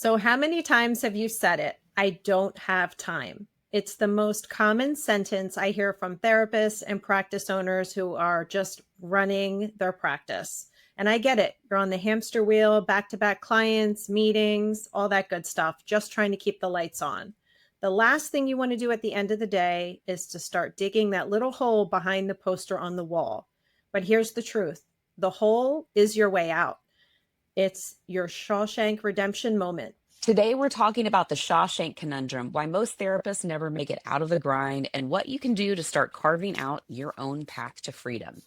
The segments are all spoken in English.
So, how many times have you said it? I don't have time. It's the most common sentence I hear from therapists and practice owners who are just running their practice. And I get it. You're on the hamster wheel, back to back clients, meetings, all that good stuff, just trying to keep the lights on. The last thing you want to do at the end of the day is to start digging that little hole behind the poster on the wall. But here's the truth: the hole is your way out. It's your Shawshank Redemption moment. Today, we're talking about the Shawshank Conundrum, why most therapists never make it out of the grind, and what you can do to start carving out your own path to freedom.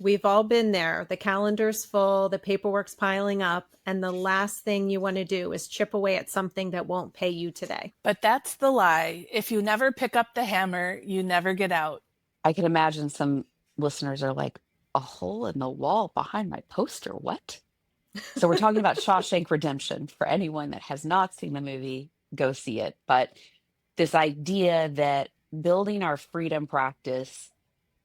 We've all been there. The calendar's full, the paperwork's piling up, and the last thing you want to do is chip away at something that won't pay you today. But that's the lie. If you never pick up the hammer, you never get out. I can imagine some listeners are like, a hole in the wall behind my poster? What? So, we're talking about Shawshank Redemption. For anyone that has not seen the movie, go see it. But this idea that building our freedom practice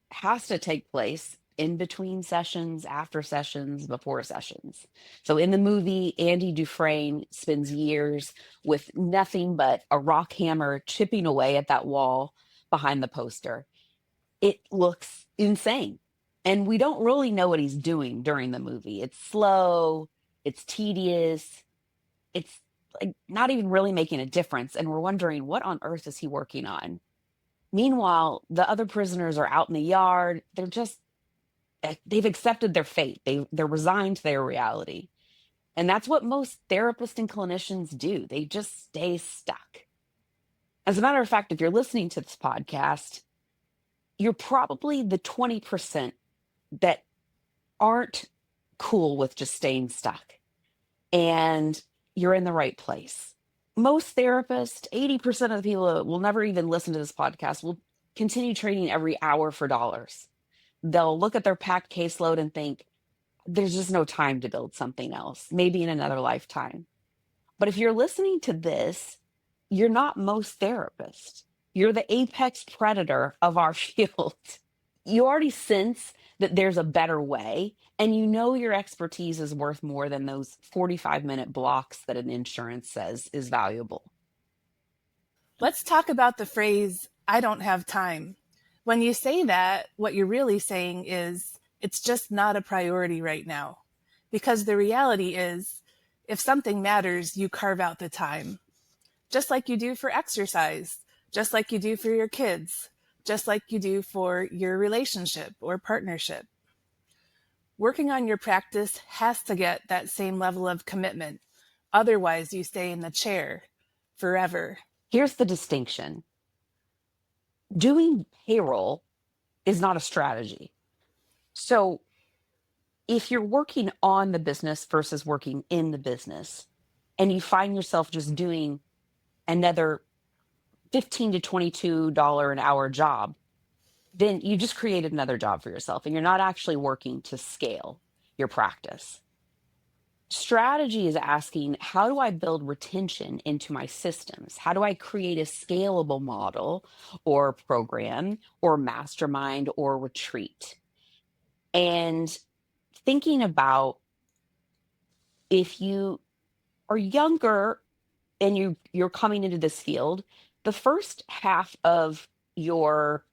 has to take place in between sessions, after sessions, before sessions. So in the movie, Andy Dufresne spends years with nothing but a rock hammer chipping away at that wall behind the poster. It looks insane. And we don't really know what he's doing during the movie. It's slow, it's tedious, it's like not even really making a difference. And we're wondering, what on earth is he working on? Meanwhile, the other prisoners are out in the yard. They've accepted their fate. They're resigned to their reality. And that's what most therapists and clinicians do. They just stay stuck. As a matter of fact, if you're listening to this podcast, you're probably the 20% that aren't cool with just staying stuck. And you're in the right place. Most therapists, 80% of the people that will never even listen to this podcast, will continue training every hour for dollars. They'll look at their packed caseload and think, there's just no time to build something else, maybe in another lifetime. But if you're listening to this, you're not most therapists. You're the apex predator of our field. You already sense that there's a better way, and you know your expertise is worth more than those 45-minute blocks that an insurance says is valuable. Let's talk about the phrase, I don't have time. When you say that, what you're really saying is, it's just not a priority right now. Because the reality is, if something matters, you carve out the time. Just like you do for exercise, just like you do for your kids, just like you do for your relationship or partnership. Working on your practice has to get that same level of commitment. Otherwise, you stay in the chair forever. Here's the distinction. Doing payroll is not a strategy. So if you're working on the business versus working in the business, and you find yourself just doing another $15 to $22 an hour job, then you just created another job for yourself, and you're not actually working to scale your practice. Strategy is asking, how do I build retention into my systems? How do I create a scalable model or program or mastermind or retreat? And thinking about, if you are younger and you're coming into this field, the first half of your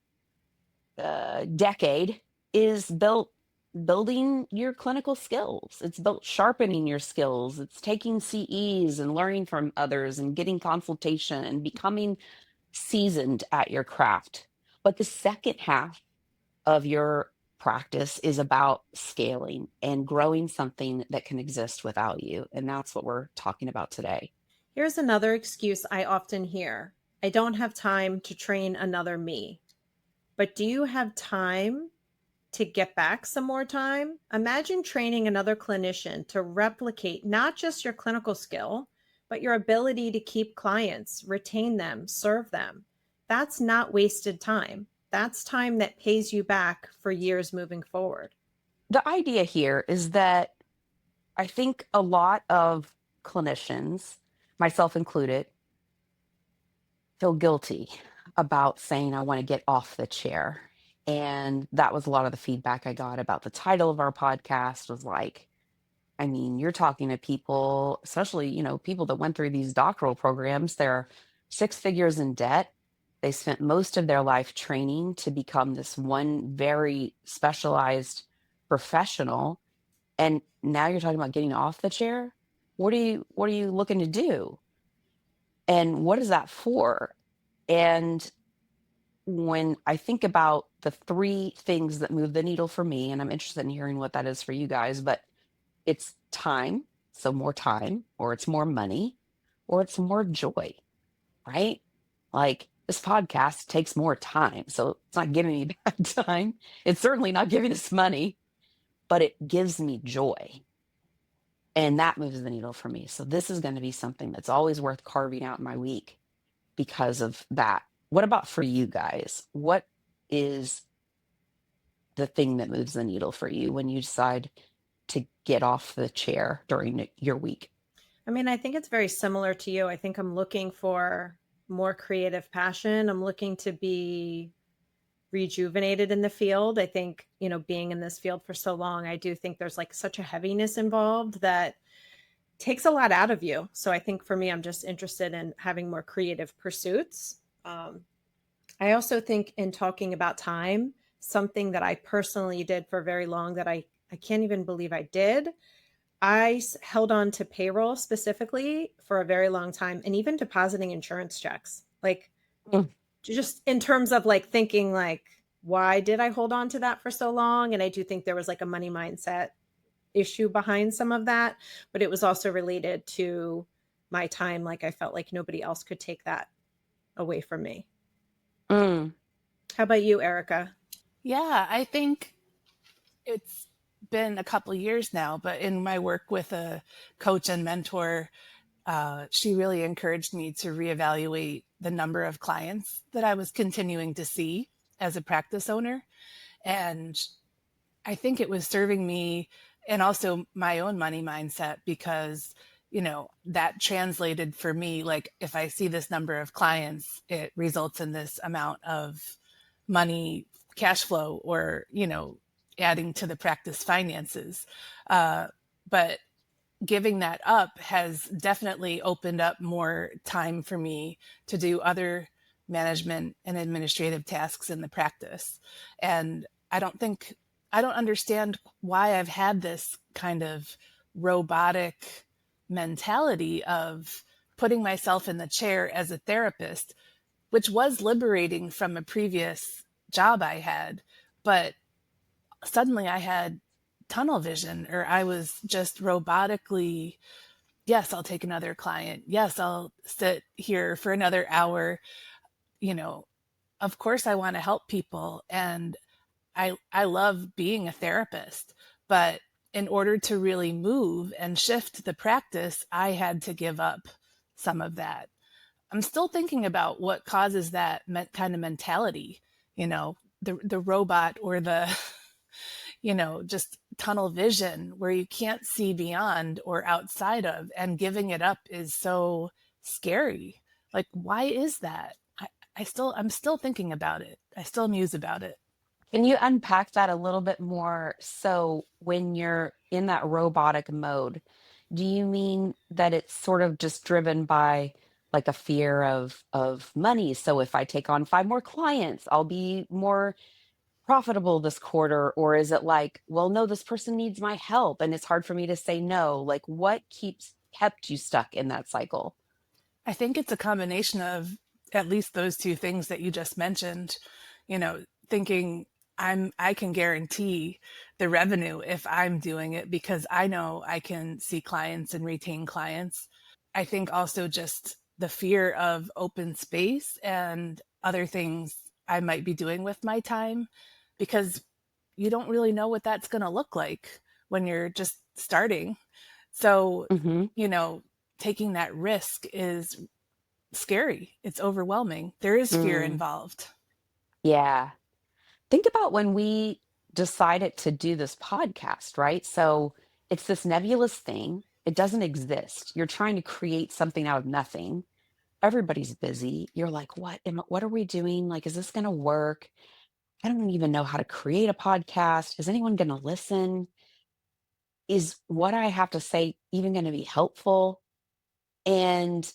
decade is building your clinical skills. It's built sharpening your skills. It's taking CEs and learning from others and getting consultation and becoming seasoned at your craft. But the second half of your practice is about scaling and growing something that can exist without you. And that's what we're talking about today. Here's another excuse I often hear: I don't have time to train another me. But do you have time to get back some more time? Imagine training another clinician to replicate not just your clinical skill, but your ability to keep clients, retain them, serve them. That's not wasted time. That's time that pays you back for years moving forward. The idea here is that I think a lot of clinicians, myself included, feel guilty about saying, I want to get off the chair. And that was a lot of the feedback I got about the title of our podcast, was like, I mean, you're talking to people, especially, people that went through these doctoral programs, they're six figures in debt. They spent most of their life training to become this one very specialized professional. And now you're talking about getting off the chair. What are you looking to do? And what is that for? And when I think about the three things that move the needle for me, and I'm interested in hearing what that is for you guys, but it's time, so more time, or it's more money, or it's more joy, right? Like this podcast takes more time. So it's not giving me bad time. It's certainly not giving us money, but it gives me joy. And that moves the needle for me. So this is going to be something that's always worth carving out in my week because of that. What about for you guys? What is the thing that moves the needle for you when you decide to get off the chair during your week? I mean, I think it's very similar to you. I think I'm looking for more creative passion. I'm looking to be rejuvenated in the field. I think, being in this field for so long, I do think there's like such a heaviness involved that takes a lot out of you. So I think for me, I'm just interested in having more creative pursuits. I also think in talking about time, something that I personally did for very long that I can't even believe I did. Held on to payroll specifically for a very long time and even depositing insurance checks. Like Mm. just in terms of like thinking like, why did I hold on to that for so long? And I do think there was like a money mindset issue behind some of that, but it was also related to my time. Like I felt like nobody else could take that away from me. Mm. How about you, Erica? Yeah, I think it's been a couple years now, but in my work with a coach and mentor, she really encouraged me to reevaluate the number of clients that I was continuing to see as a practice owner. And I think it was serving me and also my own money mindset because, that translated for me. Like if I see this number of clients, it results in this amount of money, cash flow, or, adding to the practice finances. But giving that up has definitely opened up more time for me to do other management and administrative tasks in the practice. And I don't understand why I've had this kind of robotic mentality of putting myself in the chair as a therapist, which was liberating from a previous job I had. But suddenly I had tunnel vision, or I was just robotically, yes, I'll take another client. Yes, I'll sit here for another hour. You know, of course I want to help people and I love being a therapist, but in order to really move and shift the practice, I had to give up some of that. I'm still thinking about what causes that kind of mentality, the robot or the just tunnel vision where you can't see beyond or outside of, and giving it up is so scary. Like, why is that? I'm still thinking about it. I still muse about it. Can you unpack that a little bit more? So, when you're in that robotic mode, do you mean that it's sort of just driven by like a fear of money? So, if I take on five more clients, I'll be more profitable this quarter, or is it like, well, no, this person needs my help and it's hard for me to say no? Like, what kept you stuck in that cycle? I think it's a combination of at least those two things that you just mentioned, thinking I can guarantee the revenue if I'm doing it because I know I can see clients and retain clients. I think also just the fear of open space and other things I might be doing with my time because you don't really know what that's going to look like when you're just starting. So, Hmm. you know, taking that risk is scary. It's overwhelming. There is fear Mm, involved. yeah. Think about when we decided to do this podcast, right? So it's this nebulous thing. It doesn't exist. You're trying to create something out of nothing. Everybody's busy. You're like, what are we doing? Like, is this going to work? I don't even know how to create a podcast. Is anyone going to listen? is what I have to say even going to be helpful? And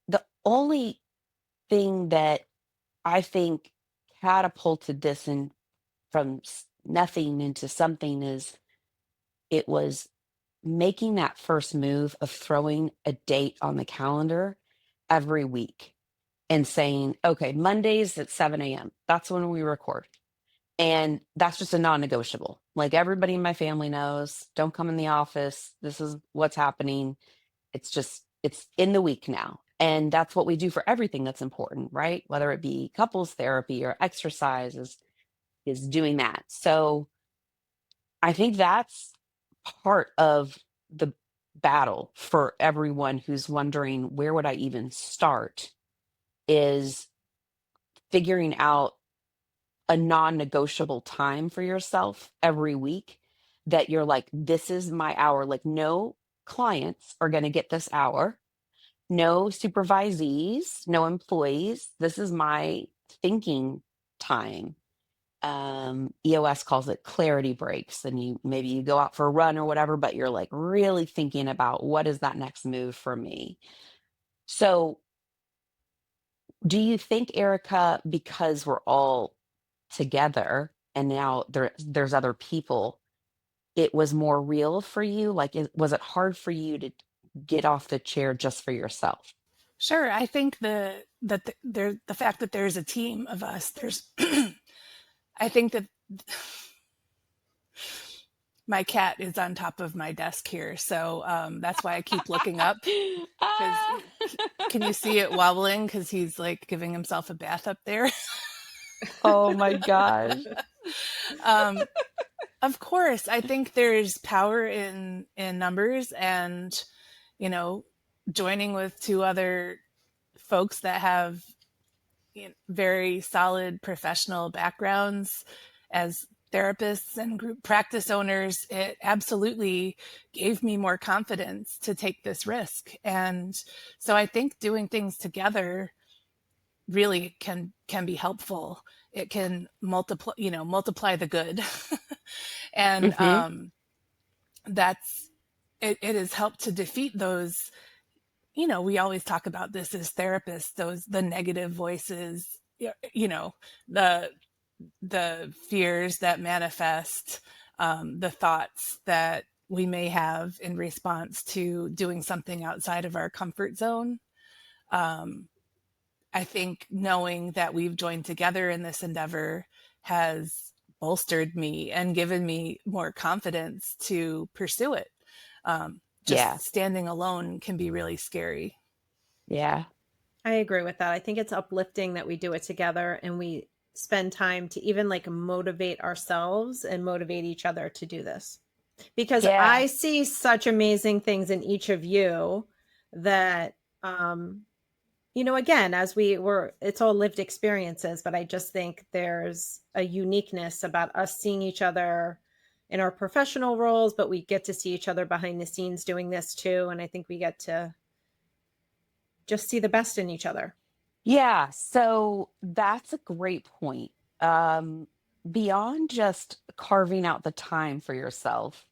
the only thing that I think catapulted this in from nothing into something is it was making that first move of throwing a date on the calendar every week and saying, okay, Mondays at 7 a.m. That's when we record. And that's just a non negotiable. Like everybody in my family knows, don't come in the office. This is what's happening. It's in the week now. And that's what we do for everything that's important, right? Whether it be couples therapy or exercise is doing that. So I think that's part of the battle for everyone who's wondering where would I even start is figuring out a non-negotiable time for yourself every week that you're like, this is my hour. Like no clients are going to get this hour, no supervisees, no employees. This is my thinking time. EOS calls it clarity breaks, and you go out for a run or whatever, but you're like really thinking about what is that next move for me. So do you think, Erica, because we're all together and now there's other people, it was more real for you? Like, was it hard for you to get off the chair just for yourself? Sure. I think the fact that there's a team of us, there's I think that my cat is on top of my desk here, so that's why I keep looking up. Because Ah! can you see it wobbling? Because he's like giving himself a bath up there. Oh my gosh. um, of course, I think there's power in numbers, and you know, joining with two other folks that have very solid professional backgrounds as therapists and group practice owners, it absolutely gave me more confidence to take this risk. And so I think doing things together really can be helpful. It can multiply the good. And Hmm. that's it has helped to defeat those, we always talk about this as therapists, the negative voices, the the fears that manifest, the thoughts that we may have in response to doing something outside of our comfort zone. Um, I think knowing that we've joined together in this endeavor has bolstered me and given me more confidence to pursue it. Yeah. Just standing alone can be really scary. Yeah. I agree with that. I think it's uplifting that we do it together and we spend time to even like motivate ourselves and motivate each other to do this. Because Yeah. I see such amazing things in each of you that again, as we were, it's all lived experiences, but I just think there's a uniqueness about us seeing each other in our professional roles, but we get to see each other behind the scenes doing this too. And I think we get to just see the best in each other. Yeah, so that's a great point. Um, Beyond just carving out the time for yourself,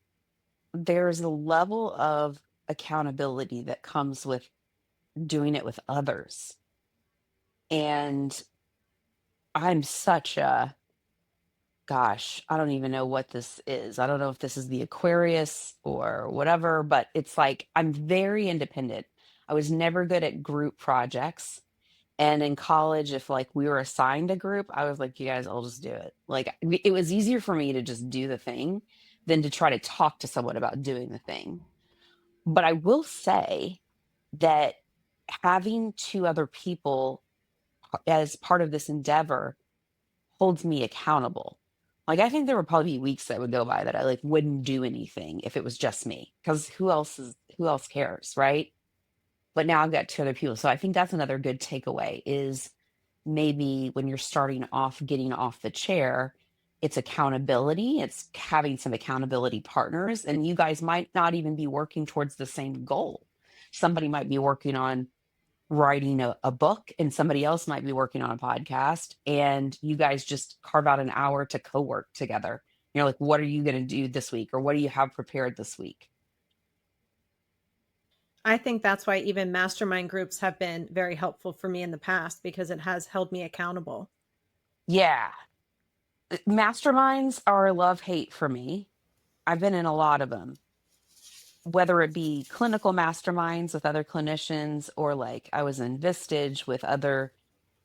there's a level of accountability that comes with doing it with others. And I'm such a, gosh, I don't even know what this is. I don't know if this is the Aquarius or whatever, but it's like I'm very independent. I was never good at group projects. And in college, if like we were assigned a group, I was like, you guys, I'll just do it. Like it was easier for me to just do the thing than to try to talk to someone about doing the thing. But I will say that having two other people as part of this endeavor holds me accountable. Like I think there would probably be weeks that would go by that I like wouldn't do anything if it was just me. Because who else cares, right? But now I've got two other people. So I think that's another good takeaway is maybe when you're starting off getting off the chair, it's accountability. It's having some accountability partners, and you guys might not even be working towards the same goal. Somebody might be working on writing a book, and somebody else might be working on a podcast, and you guys just carve out an hour to co work together Like, what are you going to do this week? Or what do you have prepared this week? I think that's why even mastermind groups have been very helpful for me in the past because it has held me accountable. Yeah. Masterminds are love-hate for me. I've been in a lot of them, whether it be clinical masterminds with other clinicians, or like I was in Vistage with other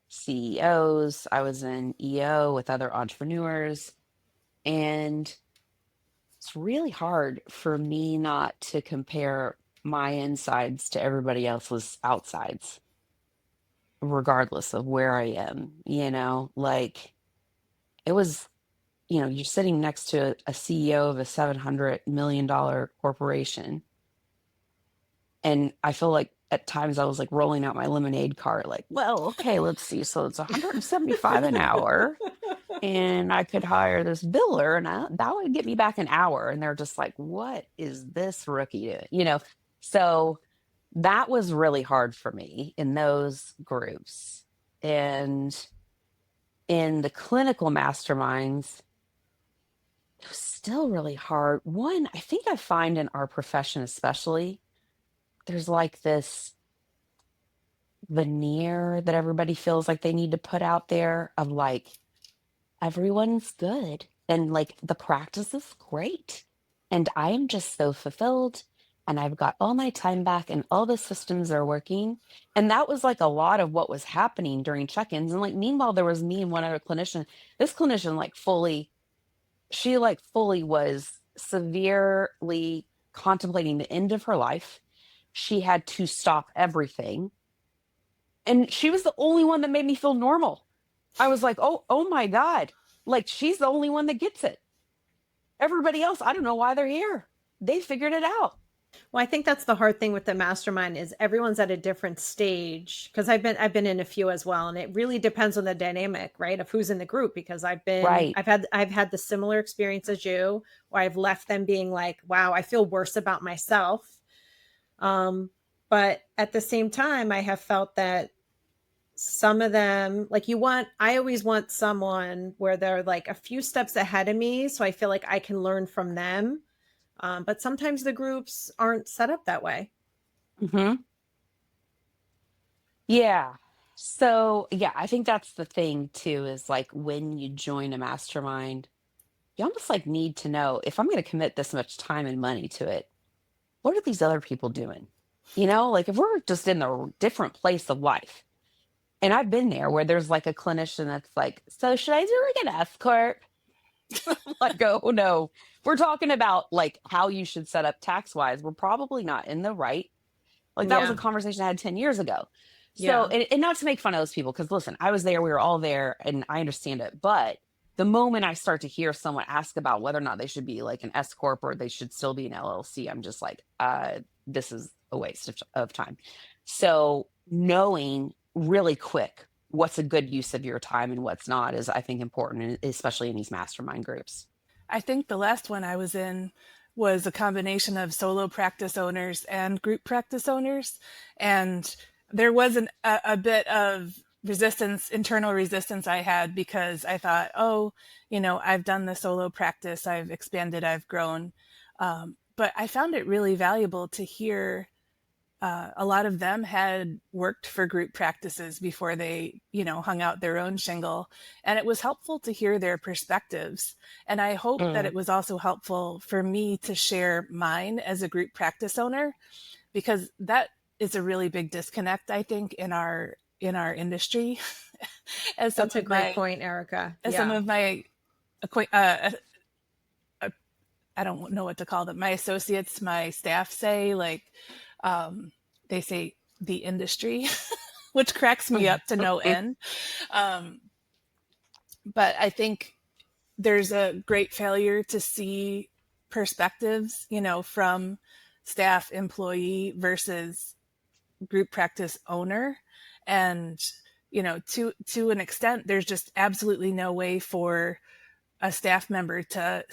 CEOs, I was in EO with other entrepreneurs. And it's really hard for me not to compare my insides to everybody else's outsides, regardless of where I am, like it was, you're sitting next to a CEO of a $700 million corporation. And I feel like at times I was like rolling out my lemonade cart, like, well, okay, let's see. So it's 175 an hour. And I could hire this biller, and that would get me back an hour. And they're just like, what is this rookie doing? So that was really hard for me in those groups. And in the clinical masterminds, it was still really hard. One, I think I find in our profession, especially, there's like this veneer that everybody feels like they need to put out there of like, everyone's good and like the practice is great. And I am just so fulfilled, and I've got all my time back and all the systems are working. And that was like a lot of what was happening during check-ins. And like, meanwhile, there was me and one other clinician. This clinician she like fully was severely contemplating the end of her life. She had to stop everything. And she was the only one that made me feel normal. I was like, oh my God. Like, she's the only one that gets it. Everybody else, I don't know why they're here. They figured it out. Well, I think that's the hard thing with the mastermind is everyone's at a different stage because I've been in a few as well, and it really depends on the dynamic, right, of who's in the group because Right. I've had the similar experience as you where I've left them being like, wow, I feel worse about myself. But at the same time, I have felt that some of them I always want someone where they're like a few steps ahead of me so I feel like I can learn from them, but sometimes the groups aren't set up that way. Hmm. Yeah. So, yeah, I think that's the thing too, is like when you join a mastermind, you almost like need to know, if I'm going to commit this much time and money to it, what are these other people doing? Like if we're just in a different place of life. And I've been there where there's like a clinician that's like, so should I do like an S corp? Like, oh no, we're talking about like how you should set up tax wise. We're probably not in the right. Like, that was a Yeah. conversation I had 10 years ago. So, Yeah. and not to make fun of those people, because listen, I was there, we were all there, and I understand it. But the moment I start to hear someone ask about whether or not they should be like an S corp or they should still be an LLC, I'm just like, this is a waste of time. So knowing really quick what's a good use of your time and what's not is, I think, important, and especially in these mastermind groups. I think the last one I was in was a combination of solo practice owners and group practice owners. And there was a bit of resistance, internal resistance I had because I thought, oh, I've done the solo practice, I've expanded, I've grown. But I found it really valuable to hear a lot of them had worked for group practices before they, hung out their own shingle. And it was helpful to hear their perspectives. And I hope that Mm. it was also helpful for me to share mine as a group practice owner, because that is a really big disconnect, I think, in our industry. as some That's a of great my point, Erica. as some Yeah. of my I don't know what to call them, my associates, my staff say, like, they say the industry, which cracks me up to no end. Um, but I think there's a great failure to see perspectives, from staff employee versus group practice owner. And, to an extent, there's just absolutely no way for a staff member to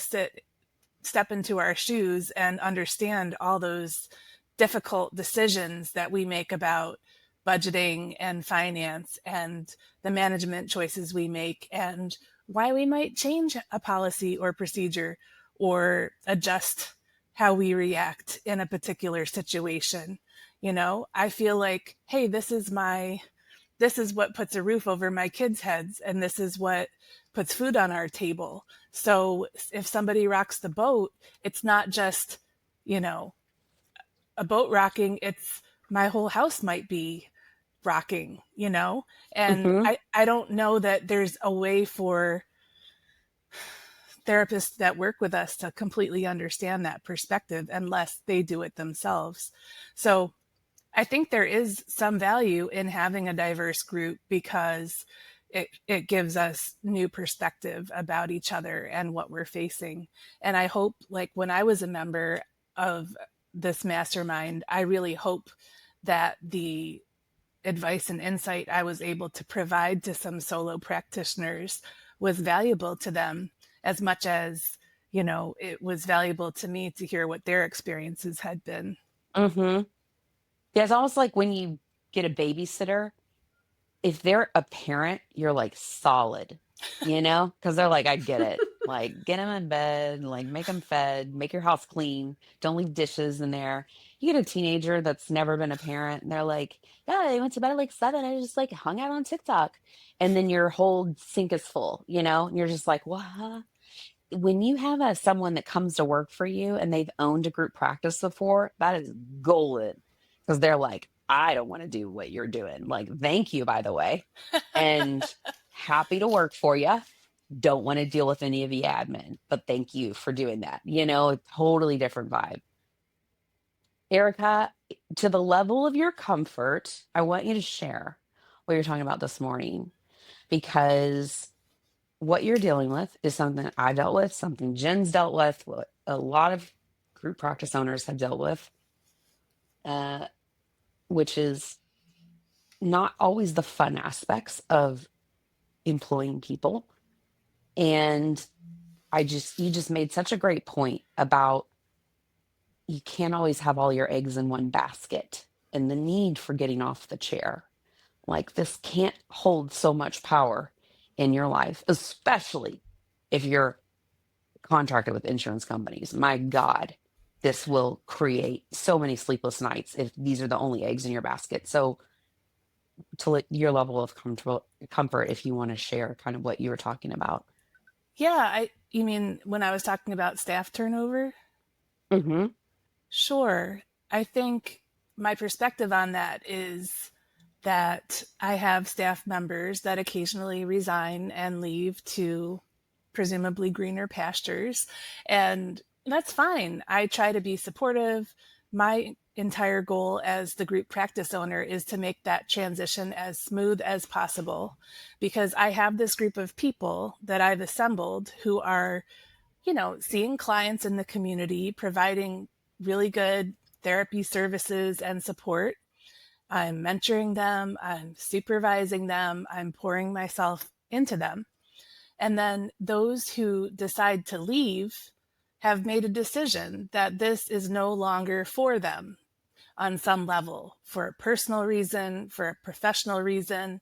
step into our shoes and understand all those difficult decisions that we make about budgeting and finance and the management choices we make and why we might change a policy or procedure or adjust how we react in a particular situation. I feel like, hey, this is what puts a roof over my kids' heads, and this is what puts food on our table. So if somebody rocks the boat, it's not just, a boat rocking, it's my whole house might be rocking, and Hmm. I don't know that there's a way for therapists that work with us to completely understand that perspective unless they do it themselves. So I think there is some value in having a diverse group because it gives us new perspective about each other and what we're facing. And I hope, like when I was a member of this mastermind, I really hope that the advice and insight I was able to provide to some solo practitioners was valuable to them as much as, it was valuable to me to hear what their experiences had been. Hmm. Yeah, it's almost like when you get a babysitter, if they're a parent, you're like solid, because they're like, I get it. Like, get them in bed, like, make them fed, make your house clean, don't leave dishes in there. You get a teenager that's never been a parent, and they're like, yeah, they went to bed at like 7. I just like hung out on TikTok. And then your whole sink is full, and you're just like, what? When you have someone that comes to work for you and they've owned a group practice before, that is golden because they're like, I don't want to do what you're doing. Like, thank you, by the way, and happy to work for you. Don't want to deal with any of the admin, but thank you for doing that. A totally different vibe. Erica, to the level of your comfort, I want you to share what you're talking about this morning because what you're dealing with is something I dealt with, something Jen's dealt with, what a lot of group practice owners have dealt with, uh, which is not always the fun aspects of employing people. And you just made such a great point about you can't always have all your eggs in one basket and the need for getting off the chair. Like, this can't hold so much power in your life, especially if you're contracted with insurance companies. My God, this will create so many sleepless nights if these are the only eggs in your basket. So, your level of comfort, if you want to share kind of what you were talking about. Yeah, you mean when I was talking about staff turnover? Hmm. Sure. I think my perspective on that is that I have staff members that occasionally resign and leave to presumably greener pastures. And that's fine. I try to be supportive. My entire goal as the group practice owner is to make that transition as smooth as possible because I have this group of people that I've assembled who are, seeing clients in the community, providing really good therapy services and support. I'm mentoring them, I'm supervising them, I'm pouring myself into them. And then those who decide to leave have made a decision that this is no longer for them on some level, for a personal reason, for a professional reason,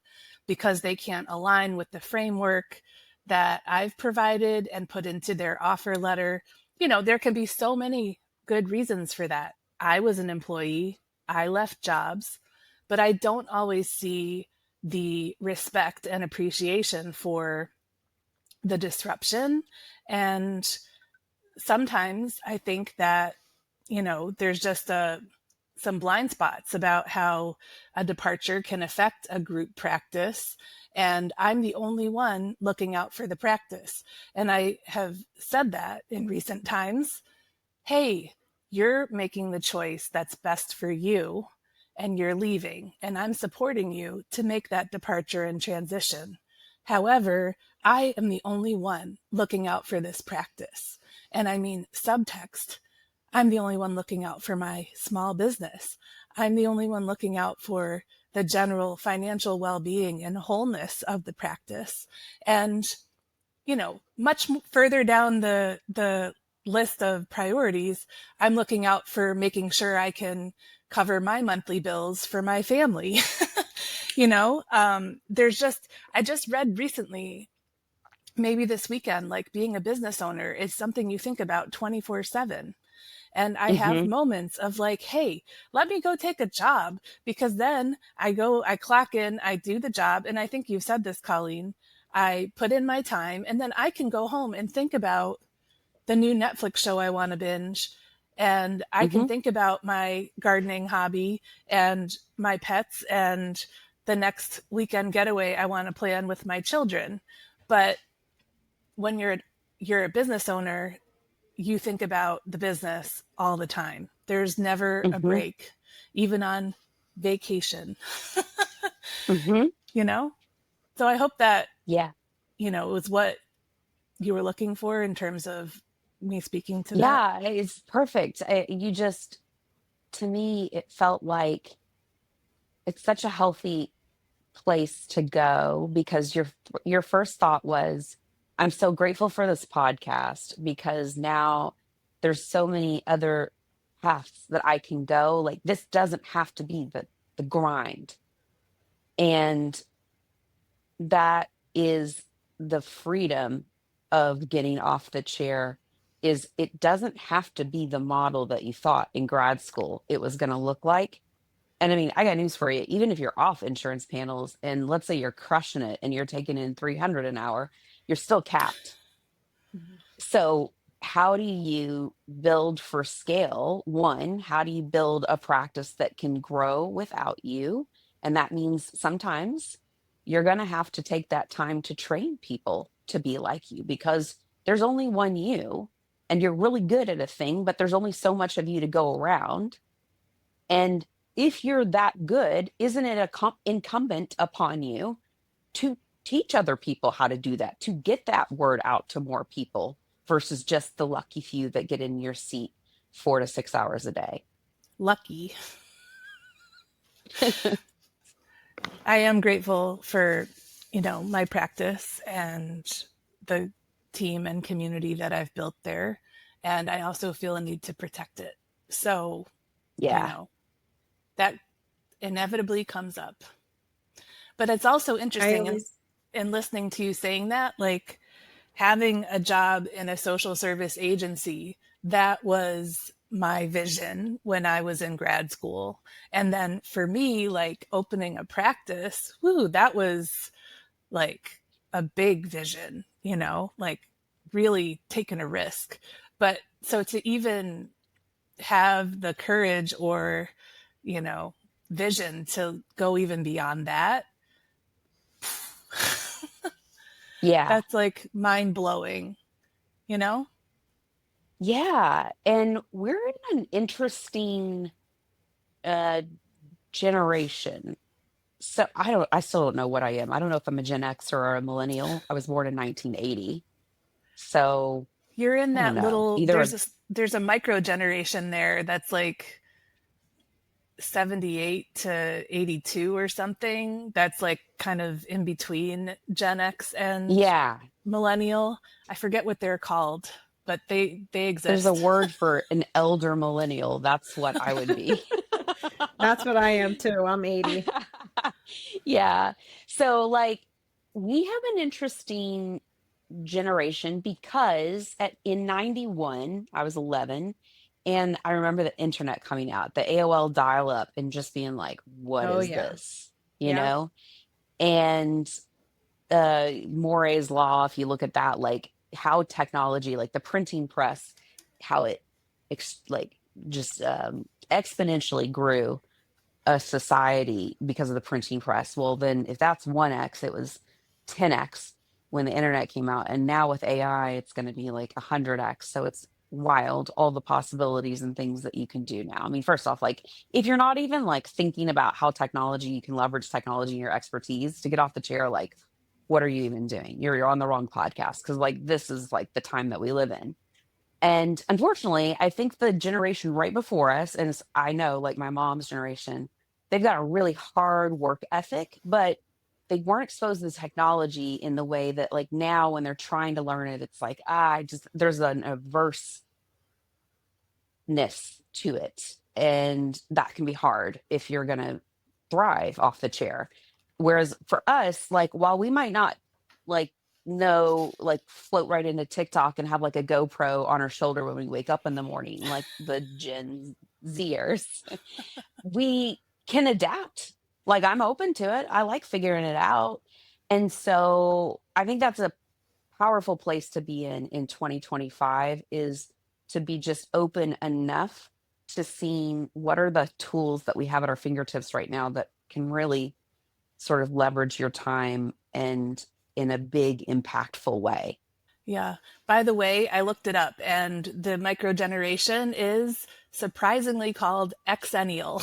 because they can't align with the framework that I've provided and put into their offer letter. There can be so many good reasons for that. I was an employee, I left jobs, but I don't always see the respect and appreciation for the disruption. And sometimes I think that, there's just some blind spots about how a departure can affect a group practice. And I'm the only one looking out for the practice. And I have said that in recent times. Hey, you're making the choice that's best for you and you're leaving, and I'm supporting you to make that departure and transition. However, I am the only one looking out for this practice. And I mean, subtext, I'm the only one looking out for my small business. I'm the only one looking out for the general financial well-being and wholeness of the practice. And, much further down the list of priorities, I'm looking out for making sure I can cover my monthly bills for my family. There's just, I just read recently, maybe this weekend, like being a business owner is something you think about 24/7. And I have Mm-hmm. moments of like, hey, let me go take a job, because then I clock in, I do the job. And I think you've said this, Colleen. I put in my time, and then I can go home and think about the new Netflix show I want to binge. And I can Mm-hmm. think about my gardening hobby and my pets and the next weekend getaway I want to plan with my children. But when you're a business owner, you think about the business all the time. There's never a Mm-hmm. break, even on vacation, Mm-hmm. you know? So I hope that, Yeah. was what you were looking for in terms of me speaking to that. Yeah, it's perfect. You just, to me, it felt like it's such a healthy place to go because your first thought was, I'm so grateful for this podcast because now there's so many other paths that I can go. Like this doesn't have to be the grind. And that is the freedom of getting off the chair, is it doesn't have to be the model that you thought in grad school it was going to look like. And I mean, I got news for you. Even if you're off insurance panels and let's say you're crushing it and you're taking in 300 an hour, you're still capped. Mhm. So, how do you build for scale? One, how do you build a practice that can grow without you? And that means sometimes you're going to have to take that time to train people to be like you because there's only one you and you're really good at a thing, but there's only so much of you to go around. And if you're that good, isn't it incumbent upon you to teach other people how to do that, to get that word out to more people versus just the lucky few that get in your seat 4 to 6 hours a day? Lucky. I am grateful for, my practice and the team and community that I've built there. And I also feel a need to protect it. So, you Yeah. know, that inevitably comes up. But it's also I interesting always in listening to you saying that, like having a job in a social service agency, that was my vision when I was in grad school. And then for me, like opening a practice, woo, that was like a big vision, like really taking a risk. But so to even have the courage or, you know, vision to go even beyond that, Yeah. that's like mind blowing, you know? Yeah. And we're in an interesting uh generation. So I still don't know what I am. I don't know if I'm a Gen X or a millennial. I was born in 1980. So You're in I don't that know. little, Either there's a micro generation there that's like 78 to 82 or something, that's like kind of in between Gen X and yeah, millennial. I forget what they're called, but they there's a exist. word for an elder millennial. That's what I would be. that's what I am too. I'm 80. Yeah. So like we have an interesting generation because in 91 I was 11 and I remember the internet coming out, the AOL dial up and just being like, what Oh is yeah. this? You Yep. know? And More's law, if you look at that, like how technology, like the printing press, how it like just exponentially grew a society because of the printing press. Well, then if that's 1x, it was 10x when the internet came out. And now with AI, it's going to be like 100x. So it's wild, all the possibilities and things that you can do now. I mean, first off, like if you're not even like thinking about how technology, you can leverage technology and your expertise to get off the chair, like what are you even doing? You're on the wrong podcast because like this is like the time that we live in. And unfortunately, I think the generation right before us, and I know like my mom's generation, they've got a really hard work ethic, but they weren't exposed to the technology in the way that like now when they're trying to learn it, it's like, there's an averseness to it. And that can be hard if you're going to thrive off the chair. Whereas for us, like, while we might not like know, like, float right into TikTok and have like a GoPro on our shoulder when we wake up in the morning, like the Gen Zers, we can adapt. Like, I'm open to it. I like figuring it out. And so I think that's a powerful place to be in 2025, is to be just open enough to seeing what are the tools that we have at our fingertips right now that can really sort of leverage your time and in a big impactful way. Yeah. By the way, I looked it up, and the microgeneration is surprisingly called exennial.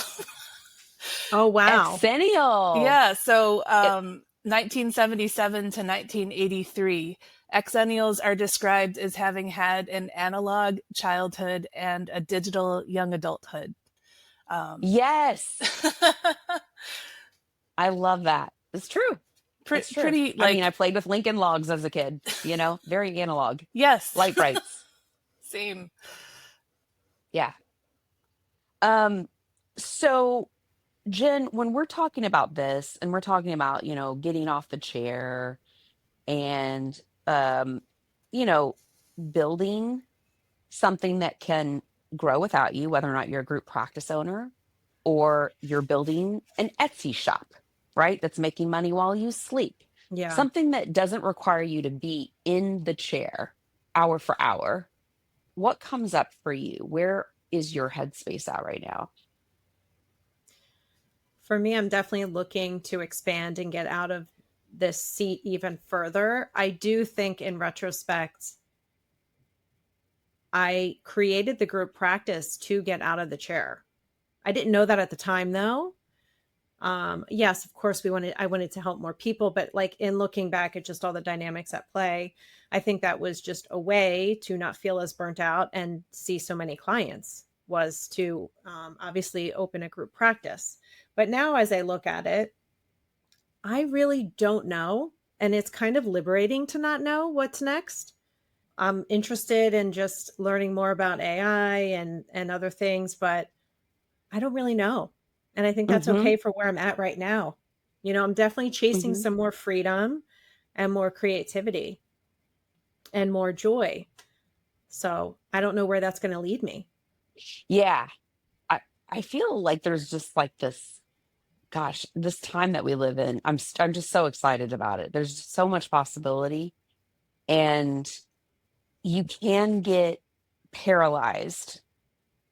Oh, wow. Exennial. Yeah. So, It- 1977 to 1983, exennials are described as having had an analog childhood and a digital young adulthood. Um, yes, I love that. It's true. It's true. pretty I mean, I like, played with Lincoln Logs as a kid, very analog. yes, Light brights. same. Yeah. Um, so Jen, when we're talking about this and we're talking about, getting off the chair and you know, building something that can grow without you, whether or not you're a group practice owner or you're building an Etsy shop, right? That's making money while you sleep. Yeah. Something that doesn't require you to be in the chair hour for hour. What comes up for you? Where is your headspace at right now? For me, I'm definitely looking to expand and get out of this seat even further. I do think in retrospect, I created the group practice to get out of the chair. I didn't know that at the time though. Yes, of course I wanted to help more people, but like in looking back at just all the dynamics at play, I think that was just a way to not feel as burnt out and see so many clients, was to obviously open a group practice. But now as I look at it, I really don't know. And it's kind of liberating to not know what's next. I'm interested in just learning more about AI and other things, but I don't really know. And I think that's Mm-hmm. okay for where I'm at right now. I'm definitely chasing Mm-hmm. some more freedom and more creativity and more joy. So I don't know where that's going to lead me. Yeah. I feel like there's just like this, gosh, this time that we live in. I'm just so excited about it. There's just so much possibility, and you can get paralyzed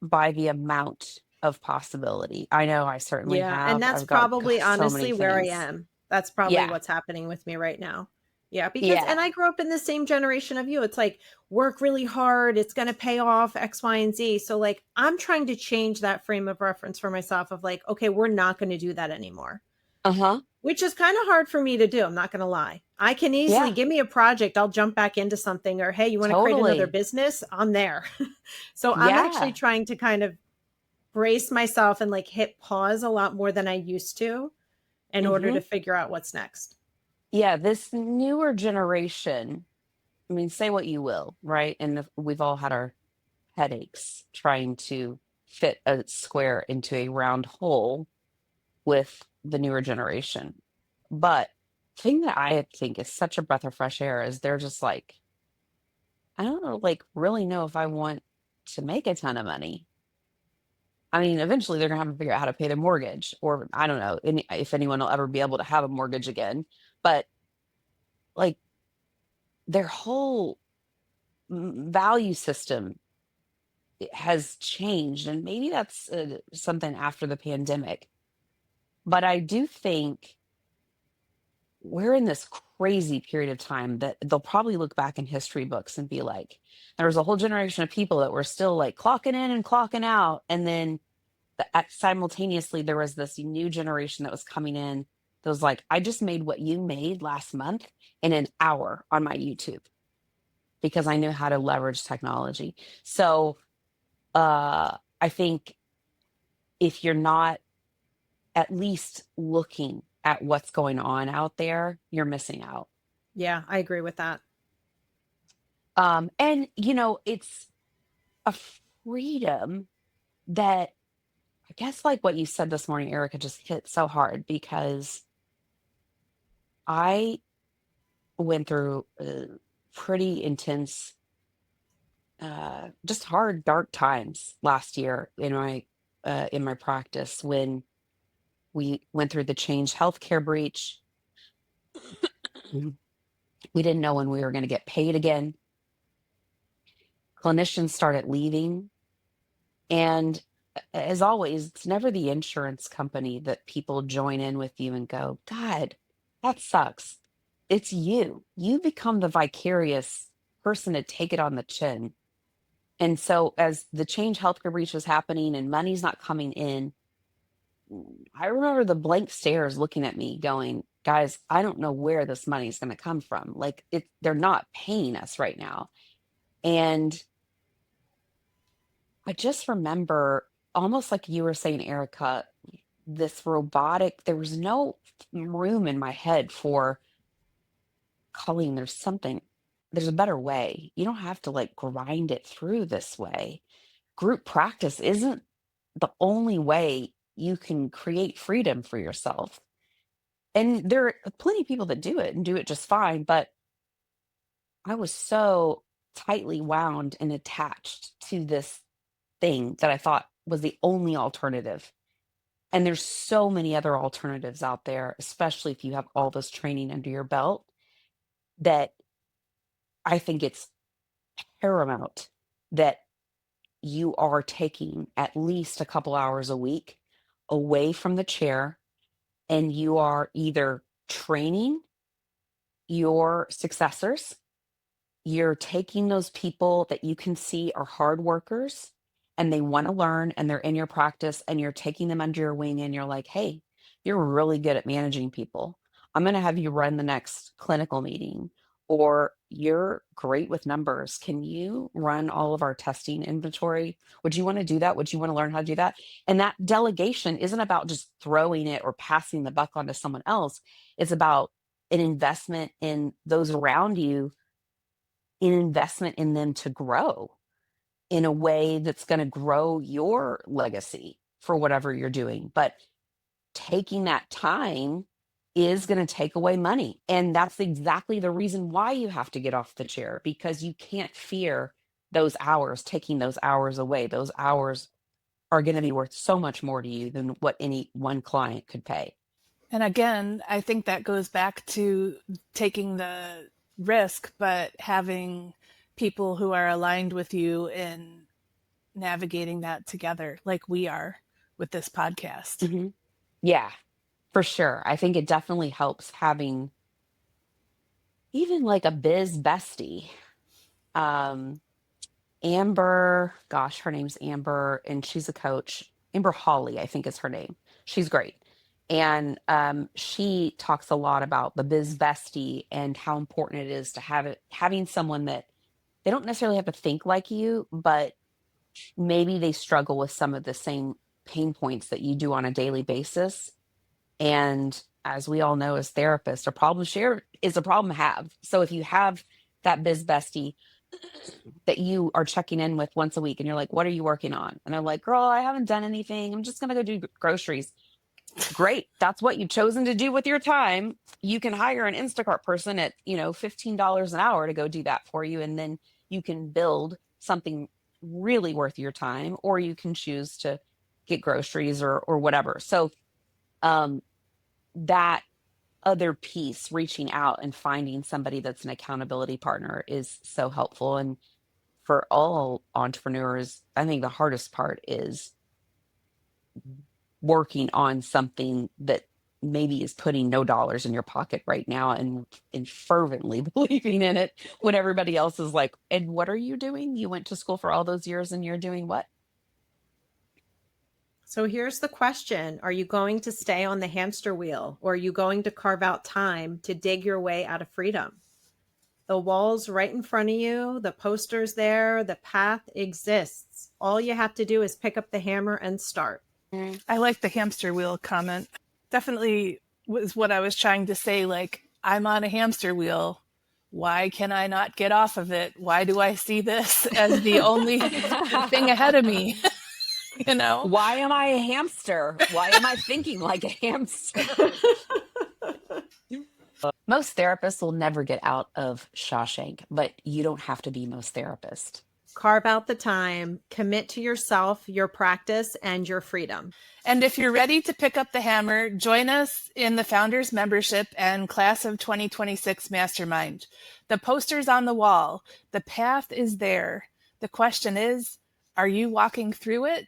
by the amount of possibility. I know I certainly Yeah, and have. that's I've got, probably gosh, so many honestly where I things. am. That's probably Yeah. what's happening with me right now. Yeah, because Yeah. and I grew up in the same generation of you. It's like work really hard, it's going to pay off X, Y, and Z. So like I'm trying to change that frame of reference for myself of like, okay, we're not going to do that anymore. Uh-huh. Which is kind of hard for me to do. I'm not going to lie. I can easily Yeah. give me a project, I'll jump back into something, or hey, you want to create another Totally. business? I'm there. So I'm actually Yeah. trying to kind of brace myself and like hit pause a lot more than I used to in order Mm-hmm. to figure out what's next. Yeah. This newer generation, I mean, say what you will, right? And we've all had our headaches trying to fit a square into a round hole with the newer generation. But thing that I think is such a breath of fresh air is they're just like, I don't know, like, really know if I want to make a ton of money. I mean, eventually they're gonna have to figure out how to pay their mortgage, or I don't know if anyone will ever be able to have a mortgage again. But like, their whole value system has changed, and maybe that's something after the pandemic. But I do think we're in this crazy period of time that they'll probably look back in history books and be like, there was a whole generation of people that were still like clocking in and clocking out. And then simultaneously, there was this new generation that was coming in that was like, I just made what you made last month in an hour on my YouTube because I knew how to leverage technology. So I think if you're not at least looking at what's going on out there, you're missing out. Yeah, I agree with that. And it's a freedom that, I guess, like what you said this morning, Erica, just hit so hard because I went through pretty intense, just hard, dark times last year in my practice when we went through the Change Healthcare breach. We didn't know when we were going to get paid again. Clinicians started leaving. And as always, it's never the insurance company that people join in with you and go, God, that sucks. It's you. You become the vicarious person to take it on the chin. And so as the Change Healthcare breach was happening and money's not coming in, I remember the blank stares looking at me going, guys, I don't know where this money's going to come from. Like they're not paying us right now. And I just remember, almost like you were saying, Erica, this robotic, there was no room in my head for, Colleen, there's a better way. You don't have to like grind it through this way. Group practice isn't the only way you can create freedom for yourself. And there are plenty of people that do it and do it just fine, but I was so tightly wound and attached to this thing that I thought was the only alternative. And there's so many other alternatives out there, especially if you have all this training under your belt, that I think it's paramount that you are taking at least a couple hours a week away from the chair, and you are either training your successors, you're taking those people that you can see are hard workers and they want to learn and they're in your practice, and you're taking them under your wing and you're like, hey, you're really good at managing people. I'm going to have you run the next clinical meeting, or you're great with numbers. Can you run all of our testing inventory? Would you want to do that? Would you want to learn how to do that? And that delegation isn't about just throwing it or passing the buck on to someone else. It's about an investment in those around you, an investment in them to grow in a way that's going to grow your legacy for whatever you're doing. But taking that time is going to take away money. And that's exactly the reason why you have to get off the chair, because you can't fear those hours, taking those hours away. Those hours are going to be worth so much more to you than what any one client could pay. And again, I think that goes back to taking the risk, but having people who are aligned with you in navigating that together, like we are with this podcast. Mm-hmm. Yeah, for sure. I think it definitely helps having even like a biz bestie. Amber, gosh, her name's Amber, and she's a coach. Amber Holly, I think is her name. She's great. And she talks a lot about the biz bestie and how important it is to having someone that they don't necessarily have to think like you, but maybe they struggle with some of the same pain points that you do on a daily basis. And as we all know, as therapists, a problem shared is a problem have. So if you have that biz bestie that you are checking in with once a week and you're like, what are you working on? And they're like, girl, I haven't done anything. I'm just going to go do groceries. Great. That's what you've chosen to do with your time. You can hire an Instacart person at, $15 an hour to go do that for you. And then you can build something really worth your time, or you can choose to get groceries or whatever. So that other piece, reaching out and finding somebody that's an accountability partner, is so helpful. And for all entrepreneurs, I think the hardest part is working on something that maybe is putting no dollars in your pocket right now, and fervently believing in it when everybody else is like, and what are you doing? You went to school for all those years and you're doing what? So here's the question. Are you going to stay on the hamster wheel, or are you going to carve out time to dig your way out of freedom? The wall's right in front of you. The poster's there. The path exists. All you have to do is pick up the hammer and start. I like the hamster wheel comment. Definitely was what I was trying to say. Like, I'm on a hamster wheel. Why can I not get off of it? Why do I see this as the only thing ahead of me? Why am I a hamster? Why am I thinking like a hamster? Most therapists will never get out of Shawshank, but you don't have to be most therapists. Carve out the time, commit to yourself, your practice, and your freedom. And if you're ready to pick up the hammer, join us in the Founders Membership and Class of 2026 Mastermind. The poster's on the wall. The path is there. The question is, are you walking through it?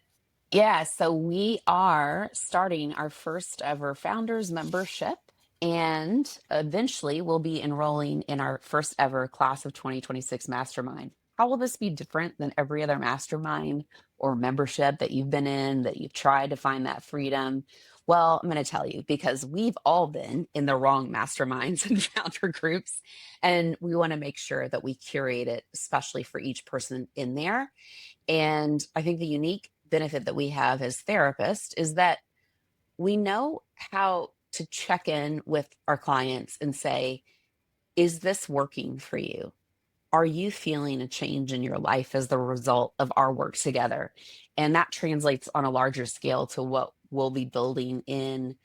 Yeah, so we are starting our first ever Founders Membership, and eventually we'll be enrolling in our first ever Class of 2026 Mastermind. How will this be different than every other mastermind or membership that you've been in, that you've tried to find that freedom? Well, I'm going to tell you, because we've all been in the wrong masterminds and founder groups, and we want to make sure that we curate it, especially for each person in there. And I think the unique benefit that we have as therapists is that we know how to check in with our clients and say, is this working for you? Are you feeling a change in your life as the result of our work together? And that translates on a larger scale to what we'll be building in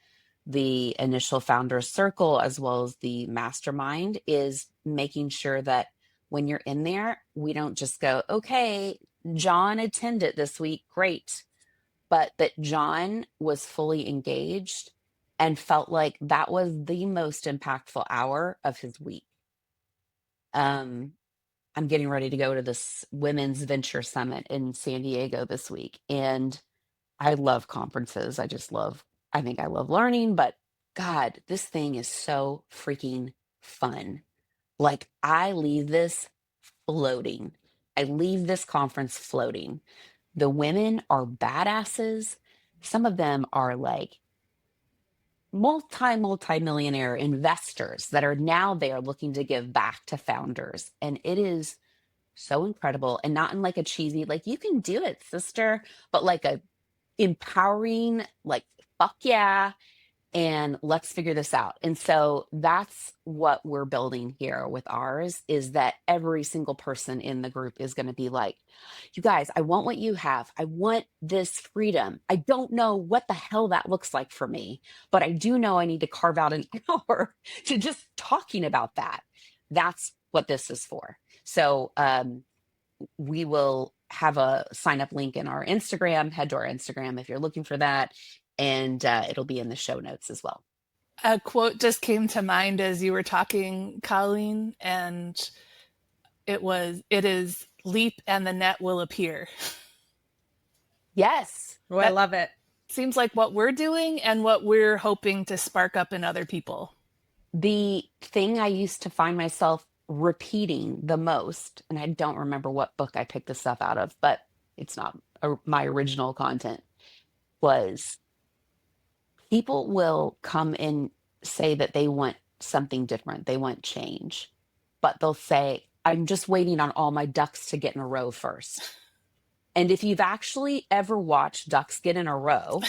the initial founders circle, as well as the mastermind, is making sure that when you're in there, we don't just go, okay, John attended this week, great. But that John was fully engaged and felt like that was the most impactful hour of his week. I'm getting ready to go to this Women's Venture Summit in San Diego this week. And I love conferences. I think I love learning, but God, this thing is so freaking fun. Like, I leave this floating. I leave this conference floating. The women are badasses. Some of them are like multi-millionaire investors that are now there looking to give back to founders. And it is so incredible, and not in like a cheesy, like, you can do it, sister, but like a empowering, like, fuck yeah, and let's figure this out. And so that's what we're building here with ours, is that every single person in the group is going to be like, you guys, I want what you have. I want this freedom. I don't know what the hell that looks like for me, but I do know I need to carve out an hour to just talking about that. That's what this is for. So we will have a sign up link in our Instagram. Head to our Instagram if you're looking for that. And it'll be in the show notes as well. A quote just came to mind as you were talking, Colleen, and it is leap and the net will appear. Yes. Oh, I love it. Seems like what we're doing and what we're hoping to spark up in other people. The thing I used to find myself repeating the most, and I don't remember what book I picked this stuff out of, but it's not my original content, was people will come and say that they want something different. They want change, but they'll say, I'm just waiting on all my ducks to get in a row first. And if you've actually ever watched ducks get in a row,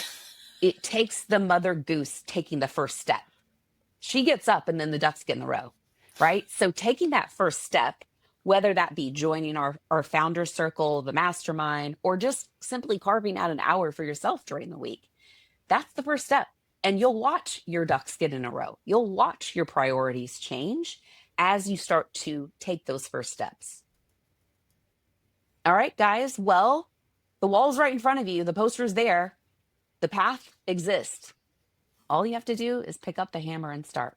it takes the mother goose taking the first step. She gets up and then the ducks get in the row, right? So taking that first step, whether that be joining our founder circle, the mastermind, or just simply carving out an hour for yourself during the week, that's the first step. And you'll watch your ducks get in a row. You'll watch your priorities change as you start to take those first steps. All right, guys. Well, the wall's right in front of you. The poster's there. The path exists. All you have to do is pick up the hammer and start.